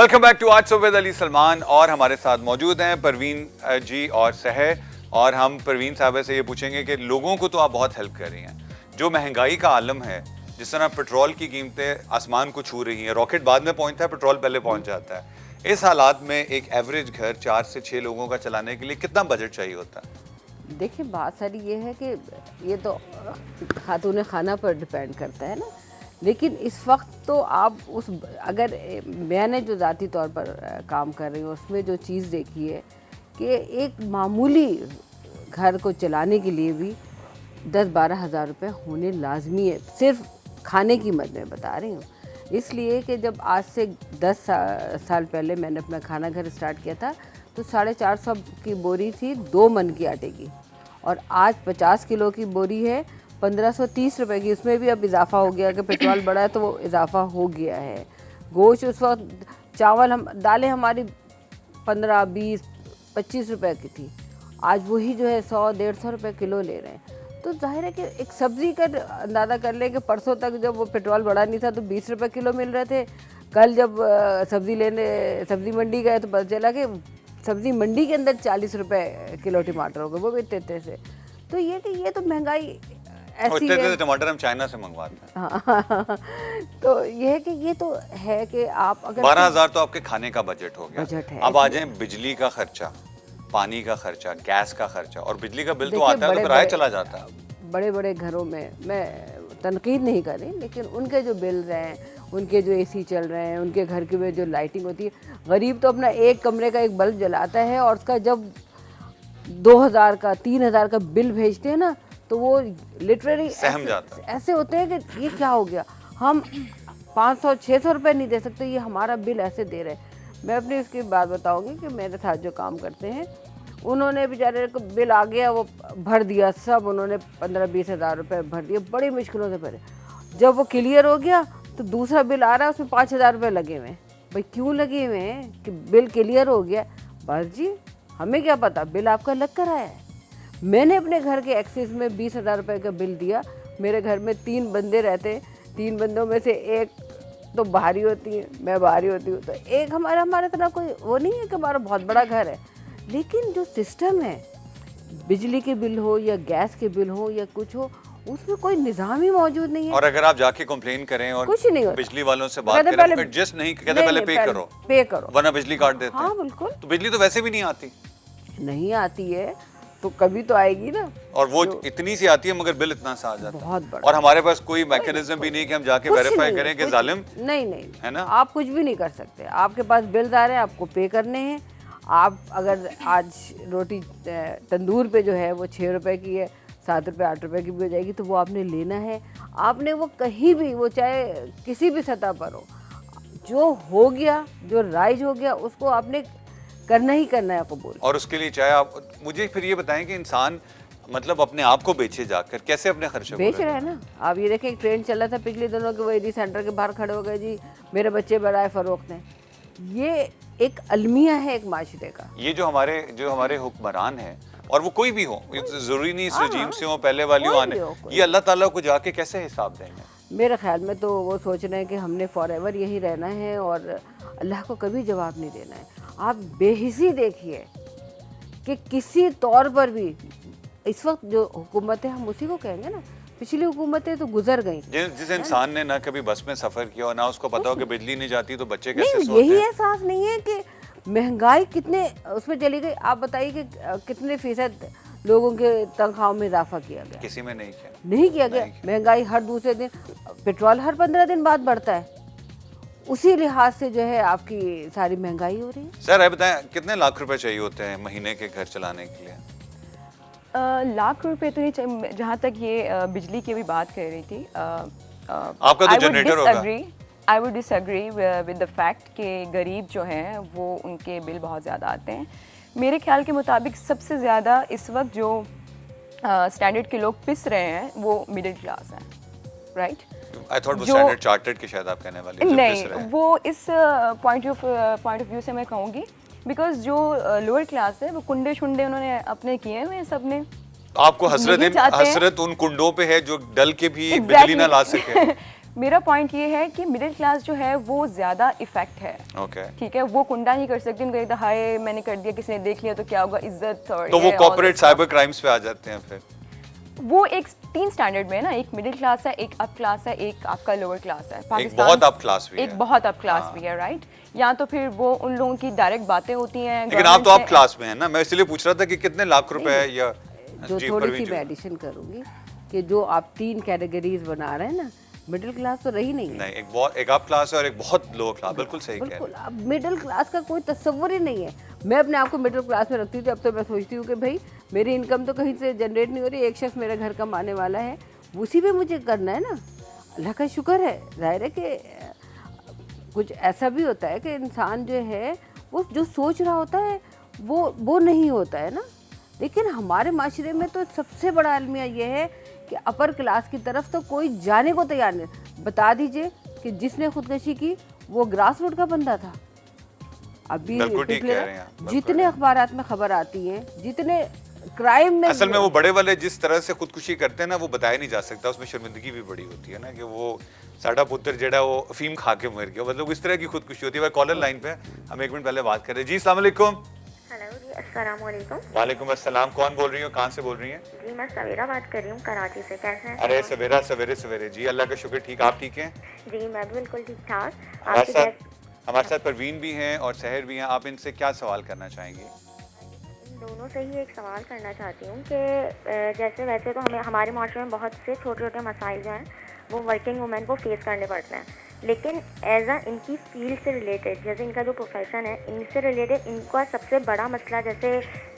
Welcome back to आज सुबह with Ali Salman और हमारे साथ मौजूद हैं परवीन जी और सहर। और हम परवीन साहब से ये पूछेंगे कि लोगों को तो आप बहुत हेल्प कर रही हैं, जो महंगाई का आलम है, जिस तरह पेट्रोल की कीमतें आसमान को छू रही हैं, रॉकेट बाद में पहुंचता है, पेट्रोल पहले पहुंच जाता है। इस हालात में एक एवरेज घर 4 से 6 लोगों का चलाने के लिए कितना बजट चाहिए होता है? देखिए बात सारी ये है कि ये तो खातून खाना पर डिपेंड करता है ना, लेकिन इस वक्त तो आप उस अगर मैंने जो ज़ाती तौर पर काम कर रही हूँ उसमें जो चीज़ देखी है कि एक मामूली घर को चलाने के लिए भी 10-12 हज़ार रुपये होने लाजमी है, सिर्फ खाने की मद में बता रही हूँ। इसलिए कि जब आज से 10 साल पहले मैंने अपना खाना घर स्टार्ट किया था तो 450 की बोरी थी 2 मन की आटे की, और आज 50 किलो की बोरी है 1530 रुपये की। उसमें भी अब इजाफा हो गया कि पेट्रोल बढ़ा है तो वो इजाफा हो गया है। गोश्त उस वक्त, चावल, हम दालें हमारी 15, 20, 25 रुपये की थी, आज वही जो है 100-150 रुपये किलो ले रहे हैं। तो जाहिर है कि एक सब्ज़ी का अंदाज़ा कर ले कि परसों तक जब वो पेट्रोल बढ़ा नहीं था तो 20 रुपये किलो मिल रहे थे। कल जब सब्ज़ी मंडी गए तो पता चला कि सब्ज़ी मंडी के अंदर 40 रुपये किलो टमाटर हो गए, वो भी इतने से। तो ये तो महंगाई ऐसी है। टमाटर हम चाइना से मंगवाते हैं। हाँ, तो ये है कि ये तो है कि आप अगर 12,000 तो आपके खाने का बजट हो गया। बजट है। अब आ जाए बिजली का खर्चा, पानी का खर्चा, गैस का खर्चा, और बिजली का बिल तो आता है तो किराया चला जाता है। बड़े बड़े घरों में मैं तनकीद नहीं कर रही, लेकिन उनके जो बिल रहे हैं, उनके जो एसी चल रहे हैं, उनके घर की में जो लाइटिंग होती है, गरीब तो अपना एक कमरे का एक बल्ब जलाता है और उसका जब 2000 का 3000 का बिल भेजते हैं ना तो वो लिटरली सहम जाता है। ऐसे होते हैं कि ये क्या हो गया, हम 500-600 रुपये नहीं दे सकते, ये हमारा बिल ऐसे दे रहे हैं। मैं अपनी उसकी बात बताऊंगी कि मेरे साथ जो काम करते हैं उन्होंने बेचारे को बिल आ गया, वो भर दिया, सब उन्होंने 15-20 हज़ार रुपये भर दिए, बड़ी मुश्किलों से भरे। जब वो क्लियर हो गया तो दूसरा बिल आ रहा है, उसमें 5,000 रुपये लगे हुए हैं। भाई क्यों लगे हुए हैं कि बिल क्लियर हो गया? बस जी, हमें क्या पता, बिल आपका लग कर आया है। मैंने अपने घर के एक्सेस में 20,000 रुपये का बिल दिया। मेरे घर में 3 बंदे रहते हैं, 3 बंदों में से एक तो बाहरी होती है, मैं बाहरी होती हूँ, तो एक हमारे तरह कोई वो नहीं है कि हमारा बहुत बड़ा घर है। लेकिन जो सिस्टम है, बिजली के बिल हो या गैस के बिल हो या कुछ हो, उसमें कोई निज़ाम ही मौजूद नहीं है। और अगर आप जाके कंप्लेन करें और कुछ नहीं होता, बिजली वालों से बात करें, एडजस्ट नहीं कहते, पहले पे करो वरना बिजली काट देते हैं। हाँ बिल्कुल। तो बिजली तो वैसे भी नहीं आती है तो कभी तो आएगी ना, और वो इतनी सी आती है मगर बिल इतना सा आ जाता है बहुत बड़ा। और हमारे पास कोई मैकेनिज्म भी नहीं कि हम जाके वेरीफाई करें कि जालिम नहीं है ना। आप कुछ भी नहीं कर सकते, आपके पास बिल आ रहे हैं, आपको पे करने हैं। आप अगर आज रोटी तंदूर पे जो है वो 6 रुपए की है, 7 रुपये 8 रुपये की भी हो जाएगी, तो वो आपने लेना है। आपने वो कहीं भी, वो चाहे किसी भी सतह पर हो, जो हो गया, जो राइज हो गया, उसको आपने करना ही करना है कबूल। और उसके लिए चाहे आप मुझे फिर ये बताएं कि इंसान मतलब अपने आप को बेचे जाकर कैसे अपने खर्चे बेच रहे हैं ना। आप ये देखें, एक ट्रेंड चला था पिछले दिनों के, वही सेंटर के बाहर खड़े हो गए जी, मेरे बच्चे बढ़ाए फरोख्त हैं। ये एक अलमिया है एक माशरे का। ये जो हमारे हुक्मरान हैं, और वो कोई भी हो, जरूरी नहीं इस रजीम से हो, पहले वाली आने, ये अल्लाह ताला को जाके कैसे हिसाब देंगे? मेरे ख्याल में तो वो सोच रहे हैं कि हमने फॉरएवर यही रहना है और अल्लाह को कभी जवाब नहीं देना है। आप बेहिसी देखिए कि किसी तौर पर भी इस वक्त जो हुकूमतें, हम उसी को कहेंगे ना, पिछली हुकूमतें तो गुजर गई। जिस इंसान ने ना कभी बस में सफर किया और ना उसको पता हो कि बिजली नहीं जाती तो बच्चे कैसे सोते हैं। यही एहसास नहीं है कि महंगाई कितने उसमें चली गई। आप बताइए कि कितने फीसद लोगों के तनख्वाहों में इजाफा किया गया? किसी में नहीं किया गया। महंगाई हर दूसरे दिन, पेट्रोल हर 15 दिन बाद बढ़ता है, उसी लिहाज से जो है आपकी सारी महंगाई हो रही है। सर बताएं, कितने लाख रुपए चाहिए होते हैं महीने के घर चलाने के लिए? लाख रुपए तो नहीं, जहाँ तक ये बिजली की भी बात कर रही थी, आपका तो जनरेटर होगा। I would disagree with the fact कि गरीब जो हैं वो उनके बिल बहुत ज़्यादा आते हैं। मेरे ख्याल के मुताबिक सबसे ज़्यादा इस वक्त जो स्टैंडर्ड के लोग पिस रहे हैं वो मिडिल क्लास हैं, राइट? आई थॉट वो स्टैंडर्ड चार्टर्ड की शायद आप कहने वाली हैं। नहीं, वो इस पॉइंट ऑफ व्यू से मैं कहूँगी, बिकॉज जो लोअर क्लास है वो कुंडे शुंडे उन्होंने अपने किए हुए हैं सबने। आपको हसरत उन कुंडों पे है जो डल के भी बिजली ना ला सके। मेरा पॉइंट ये है कि मिडिल क्लास जो है वो ज़्यादा इफेक्ट है। ओके ठीक है, वो कुंडा नहीं कर सकती, उनको कहता हाय मैंने कर दिया, किसी ने देख लिया तो क्या होगा, इज्जत और तो वो ये all corporate this stuff। Cyber crimes पे आ जाते हैं फिर। वो एक 3 स्टैंडर्ड में है ना, एक मिडिल क्लास है, एक अप क्लास है, एक आपका लोअर क्लास है। एक बहुत अप क्लास भी है। एक बहुत अप क्लास भी है, राइट। या तो फिर वो उन लोगों की डायरेक्ट बातें होती हैं। लेकिन आप तो अप क्लास में हैं ना, मैं इसलिए पूछ रहा था कि कितने लाख रुपए या जो जी, थोड़ी परवीन सी जी। मैं एडिशन करूंगी कि जो आप 3 कैटेगरीज बना रहे हैं ना, मिडिल क्लास तो रही नहीं है। नहीं, एक अप क्लास है और एक बहुत लो क्लास, बिल्कुल सही कह रहे बिल्कुल, अब मिडिल क्लास का कोई तस्वुर ही नहीं है। मैं अपने आप को मिडिल क्लास में रखती थी, अब तो मैं सोचती हूँ कि भाई मेरी इनकम तो कहीं से जनरेट नहीं हो रही, एक शख्स मेरा घर कमाने वाला है, उसी पे मुझे करना है ना। अल्लाह का शुक्र है, जाहिर है कि कुछ ऐसा भी होता है कि इंसान जो है वो जो सोच रहा होता है वो नहीं होता है ना। लेकिन हमारे माशरे में तो सबसे बड़ा अलमिया ये है कि अपर क्लास की तरफ तो कोई जाने को तैयार नहीं। बता दीजिए कि जिसने खुदकशी की वो ग्रास रूट का बंदा था। अभी बिल्कुल ठीक पिछले कह रहे हैं आप, बिल्कुल। जितने अखबारात में खबर आती है, जितने क्राइम में असल में वो बड़े वाले जिस तरह से खुदकुशी करते हैं ना, वो बताया नहीं जा सकता, उसमें शर्मिंदगी भी बड़ी होती है ना कि वो साडा पुत्र जेड़ा वो अफीम खा के मर गया, मतलब इस तरह की खुदकुशी होती है। कॉलर लाइन पे हम 1 मिनट पहले बात कर रहे हैं। जी अस्सलाम वालेकुम। हेलो जी, अस्सलाम वालेकुम। वालेकुम अस्सलाम, कौन बोल रही हो, कहाँ से बोल रही हैं? जी मैं सवेरा बात कर रही हूँ कराची से। कैसे हैं? अरे सवेरा सवेरे सवेरे जी, अल्लाह का शुक्र, ठीक। आप ठीक हैं? जी मैं भी बिल्कुल ठीक ठाक। हमारे आपके साथ हमारे साथ परवीन भी हैं और सहर भी हैं। आप इनसे क्या सवाल करना चाहेंगे? इन दोनों से ही एक सवाल करना चाहती हूँ कि जैसे वैसे तो हमें हमारे माशरे में बहुत से छोटे छोटे मसाइल जो हैं वो वर्किंग वुमेन को फेस करने पड़ते हैं, लेकिन एज अ इनकी फील्ड से रिलेटेड, जैसे इनका जो प्रोफेशन है इनसे रिलेटेड इनका सबसे बड़ा मसला जैसे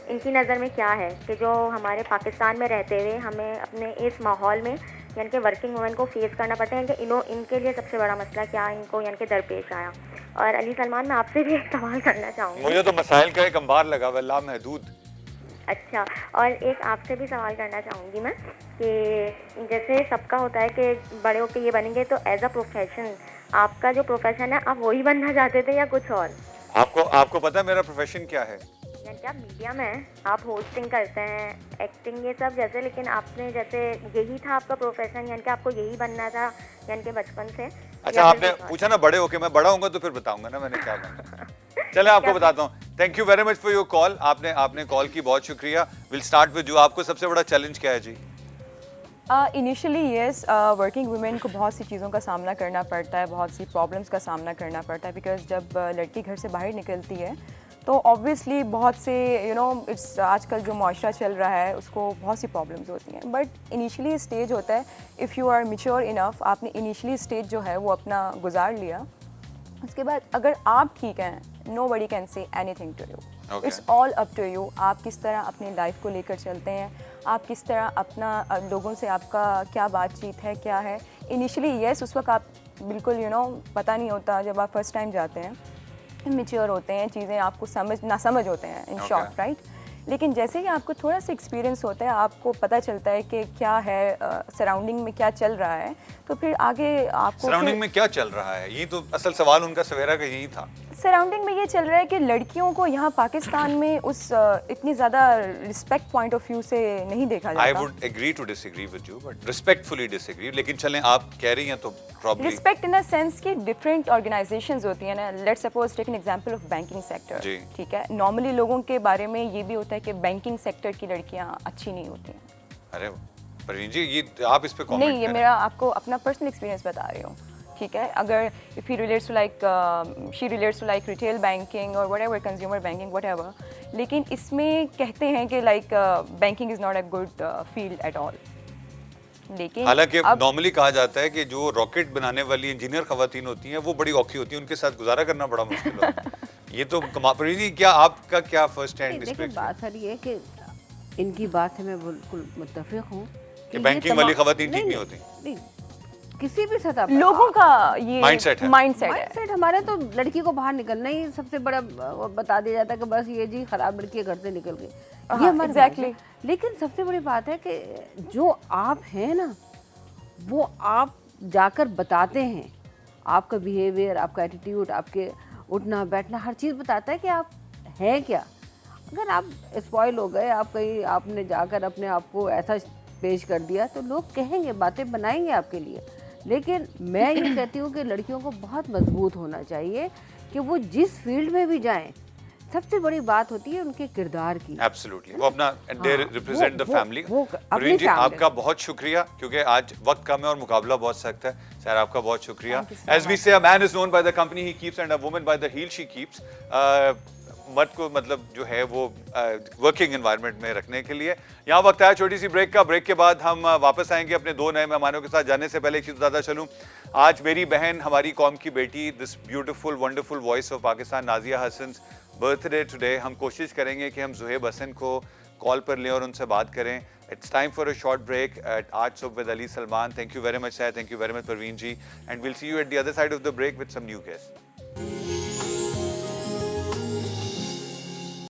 इनकी नज़र में क्या है कि जो हमारे पाकिस्तान में रहते हुए हमें अपने इस माहौल में यानी कि वर्किंग वुमेन को फेस करना पड़ता है कि इनके लिए सबसे बड़ा मसला क्या इनको यानी कि दरपेश आया। और अली सलमान, मैं आपसे भी एक सवाल करना चाहूँगी। मुझे तो मसाइल का एक अंबार लगा हुआ है, लामहदूद। अच्छा, और एक आपसे भी सवाल करना चाहूँगी मैं कि जैसे सबका होता है कि बड़े होकर ये बनेंगे, तो एज अ प्रोफेशन आपका जो प्रोफेशन है आप वही बनना चाहते थे या कुछ और? आपको पता है मेरा प्रोफेशन क्या है? यानी कि आप मीडिया में हैं, आप होस्टिंग करते हैं, एक्टिंग, ये सब जैसे, लेकिन आपने जैसे यही था आपका प्रोफेशन, यानी कि आपको यही बनना था यानी कि बचपन से? अच्छा, या फिर आपने कुछ और? पूछा ना बड़े होके, मैं बड़ा होऊंगा तो फिर बताऊंगा ना मैंने क्या बनना है। चले आपको बताता हूँ। Thank you very much for your call. आपने कॉल की, बहुत शुक्रिया। Will start with you. आपको सबसे बड़ा चैलेंज क्या है जी? इनिशियली येस, वर्किंग वुमेन को बहुत सी चीज़ों का सामना करना पड़ता है, बहुत सी प्रॉब्लम्स का सामना करना पड़ता है, बिकॉज जब लड़की घर से बाहर निकलती है तो ऑब्वियसली बहुत से इट्स आजकल जो माशरा चल रहा है उसको बहुत सी प्रॉब्लम्स होती हैं। बट इनिशियली स्टेज होता है, if you are mature enough, आपने इनिशियली स्टेज जो है वो अपना गुजार लिया, उसके बाद अगर आप ठीक हैं, nobody can say anything to you. Okay. It's all up to you. आप किस तरह अपनी लाइफ को लेकर चलते हैं, आप किस तरह अपना लोगों से आपका क्या बातचीत है, क्या है। इनिशियली येस, उस वक्त आप बिल्कुल पता नहीं होता, जब आप फर्स्ट टाइम जाते हैं, मेच्योर होते हैं, चीज़ें आपको ना समझ होते हैं इन शॉर्ट, राइट। लेकिन जैसे ही आपको थोड़ा सा एक्सपीरियंस होता है, आपको पता चलता है कि क्या है सराउंडिंग में क्या चल रहा है, तो फिर आगे आपको सराउंडिंग में क्या चल रहा है, ये तो असल सवाल उनका सवेरा का यही था। सराउंडिंग में ये चल रहा है कि लड़कियों को यहाँ पाकिस्तान में उस इतनी ज़्यादा रिस्पेक्ट पॉइंट ऑफ व्यू से नहीं देखा जाता। I would agree to disagree with you, but respectfully disagree. लेकिन चलें, आप कह रही हैं तो problem respect in the sense कि डिफरेंट ऑर्गेनाइजेशंस होती हैं ना। Let's suppose take an example of banking sector, जी। ठीक है। नॉर्मली लोगों के बारे में ये भी होता है कि बैंकिंग सेक्टर की लड़कियाँ अच्छी नहीं होती हैं। अरे परवीन जी, ये आप इस पे कमेंट नहीं, ये मेरा आपको अपना पर्सनल एक्सपीरियंस बता रही हूँ, ठीक है। अगर if he relates to like she relates to like retail banking और व्हाटएवर, कंज्यूमर बैंकिंग व्हाटएवर, लेकिन इसमें कहते हैं कि like banking is not a good field at all. लेकिन हालांकि नॉर्मली कहा जाता है कि जो रॉकेट बनाने वाली इंजीनियर खवातीन होती हैं वो बड़ी औखी होती हैं, उनके साथ गुजारा करना बड़ा मुश्किल होता है। ये तो परवीन जी, क्या आपका क्या फर्स्ट हैंड देखिए, बात सारी है कि इनकी बात से मैं बिल्कुल मुत्तफिक हूँ कि बैंकिंग वाली खवातीन ठीक नहीं होती? नहीं, किसी भी सतह पर लोगों का ये माइंडसेट है। माइंडसेट हमारे तो लड़की को बाहर निकलना ही सबसे बड़ा वो बता दिया जाता है कि बस ये जी खराब लड़की है, घर से निकल गई, ये हमारी exactly। बात है। लेकिन सबसे बड़ी बात है कि जो आप हैं ना, वो आप जाकर बताते हैं। आपका बिहेवियर, आपका एटीट्यूड, आपके उठना बैठना, हर चीज़ बताता है कि आप हैं क्या। अगर आप स्पॉइल हो गए, आप कहीं आपने जाकर अपने आप को ऐसा पेश कर दिया, तो लोग कहेंगे, बातें बनाएंगे आपके लिए। लेकिन मैं ये कहती हूँ कि लड़कियों को बहुत मजबूत होना चाहिए कि वो जिस फील्ड में भी जाएं, सबसे बड़ी बात होती है उनके किरदार की। एब्सोल्युटली, वो अपना दे रिप्रेजेंट द फैमिली। वो परवीन जी, family। आपका बहुत शुक्रिया, क्योंकि आज वक्त कम है और मुकाबला बहुत सख्त है। सर, आपका बहुत शुक्रिया। Thank you so as we say, a man is known by the company he keeps and a woman by the heel she keeps. मर्द को मतलब जो है वो वर्किंग एनवायरनमेंट में रखने के लिए। यहाँ वक्त आया छोटी सी ब्रेक का। ब्रेक के बाद हम वापस आएंगे अपने दो नए मेहमानों के साथ। जाने से पहले एक चीज़ बताता चलूँ, आज मेरी बहन, हमारी कौम की बेटी, this beautiful wonderful voice of Pakistan, Nazia Hasan birthday today. हम कोशिश करेंगे कि हम ज़ुहैब हसन को कॉल पर लें और उनसे बात करें। It's time for a short break at आज सुबह with Ali Salman. Thank you very much sir, thank you very much Parveen ji, and will see you at the other side of the break with some new guest.